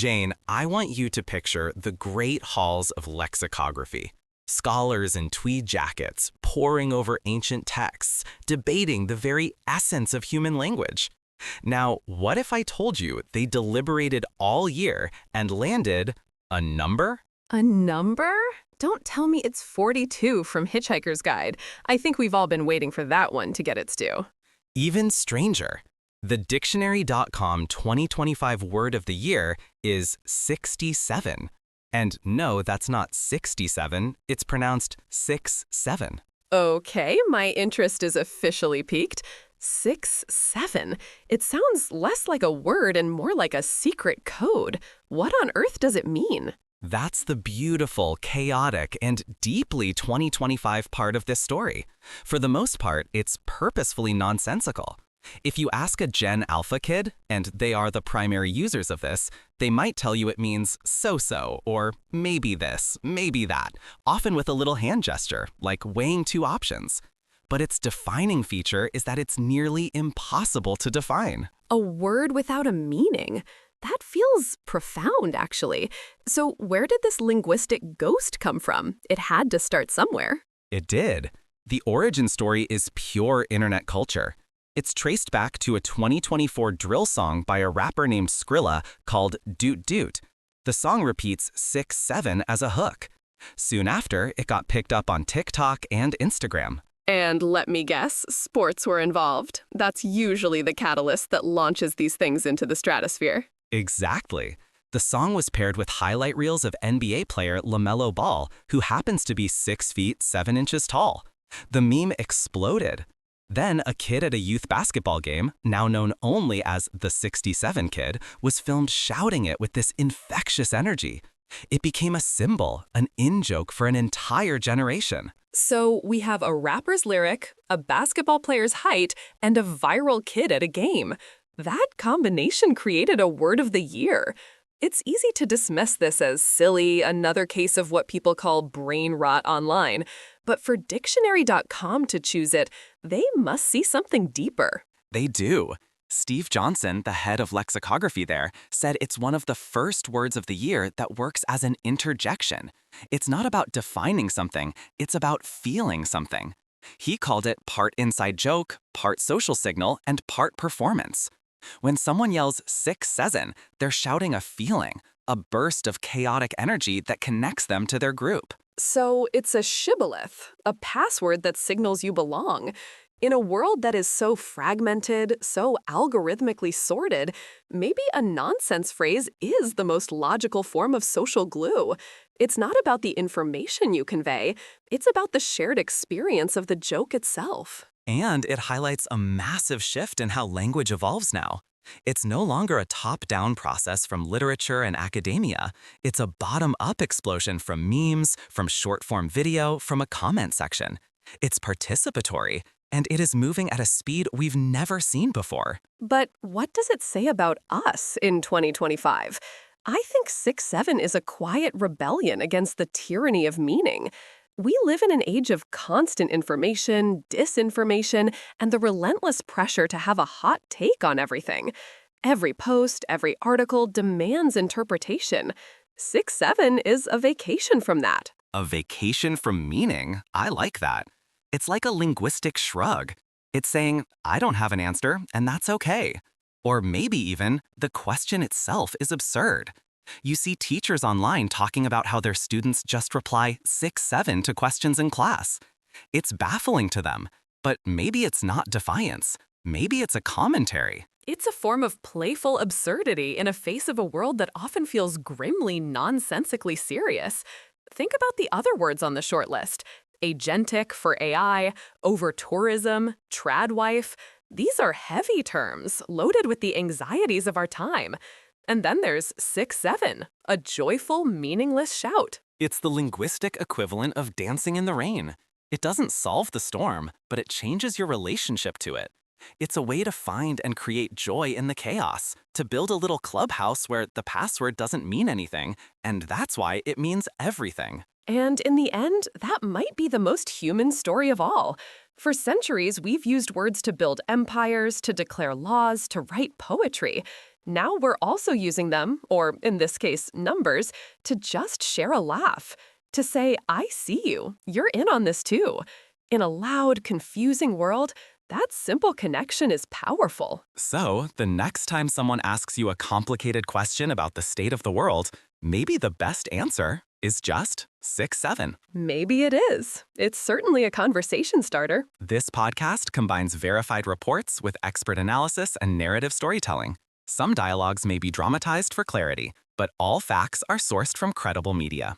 Jane, I want you to picture the great halls of lexicography. Scholars in tweed jackets, poring over ancient texts, debating the very essence of human language. Now, what if I told you they deliberated all year and landed a number? A number? Don't tell me it's 42 from Hitchhiker's Guide. I think we've all been waiting for that one to get its due. Even stranger. The dictionary.com 2025 word of the year is 67. And no, that's not 67, it's pronounced 6-7. Okay, my interest is officially piqued. 6-7. It sounds less like a word and more like a secret code. What on earth does it mean? That's the beautiful, chaotic, and deeply 2025 part of this story. For the most part, it's purposefully nonsensical. If you ask a Gen Alpha kid, and they are the primary users of this, they might tell you it means so-so, or maybe this, maybe that, often with a little hand gesture, like weighing two options. But its defining feature is that it's nearly impossible to define. A word without a meaning? That feels profound, actually. So where did this linguistic ghost come from? It had to start somewhere. It did. The origin story is pure internet culture. It's traced back to a 2024 drill song by a rapper named Skrilla called Doot Doot. The song repeats 6-7 as a hook. Soon after, it got picked up on TikTok and Instagram. And let me guess, sports were involved. That's usually the catalyst that launches these things into the stratosphere. Exactly. The song was paired with highlight reels of NBA player LaMelo Ball, who happens to be 6 feet 7 inches tall. The meme exploded. Then a kid at a youth basketball game, now known only as the 67 kid, was filmed shouting it with this infectious energy. It became a symbol, an in-joke for an entire generation. So we have a rapper's lyric, a basketball player's height, and a viral kid at a game. That combination created a word of the year. It's easy to dismiss this as silly, another case of what people call brain rot online. But for dictionary.com to choose it, they must see something deeper. They do. Steve Johnson, the head of lexicography there, said it's one of the first words of the year that works as an interjection. It's not about defining something, it's about feeling something. He called it part inside joke, part social signal, and part performance. When someone yells 6-7, they're shouting a feeling, a burst of chaotic energy that connects them to their group. So it's a shibboleth, a password that signals you belong. In a world that is so fragmented, so algorithmically sorted, maybe a nonsense phrase is the most logical form of social glue. It's not about the information you convey, it's about the shared experience of the joke itself. And it highlights a massive shift in how language evolves now. It's no longer a top-down process from literature and academia. It's a bottom-up explosion from memes, from short-form video, from a comment section. It's participatory, and it is moving at a speed we've never seen before. But what does it say about us in 2025? I think 6-7 is a quiet rebellion against the tyranny of meaning. We live in an age of constant information, disinformation, and the relentless pressure to have a hot take on everything. Every post, every article demands interpretation. 6-7 is a vacation from that. A vacation from meaning? I like that. It's like a linguistic shrug. It's saying, I don't have an answer, and that's okay. Or maybe even, the question itself is absurd. You see teachers online talking about how their students just reply 6-7 to questions in class. It's baffling to them, but maybe it's not defiance. Maybe it's a commentary. It's a form of playful absurdity in a face of a world that often feels grimly, nonsensically serious. Think about the other words on the shortlist. Agentic for AI, overtourism, tradwife. These are heavy terms, loaded with the anxieties of our time. And then there's 6-7, a joyful, meaningless shout. It's the linguistic equivalent of dancing in the rain. It doesn't solve the storm, but it changes your relationship to it. It's a way to find and create joy in the chaos, to build a little clubhouse where the password doesn't mean anything, and that's why it means everything. And in the end, that might be the most human story of all. For centuries, we've used words to build empires, to declare laws, to write poetry. Now we're also using them, or in this case, numbers, to just share a laugh. To say, I see you, you're in on this too. In a loud, confusing world, that simple connection is powerful. So, the next time someone asks you a complicated question about the state of the world, maybe the best answer is just 6-7. Maybe it is. It's certainly a conversation starter. This podcast combines verified reports with expert analysis and narrative storytelling. Some dialogues may be dramatized for clarity, but all facts are sourced from credible media.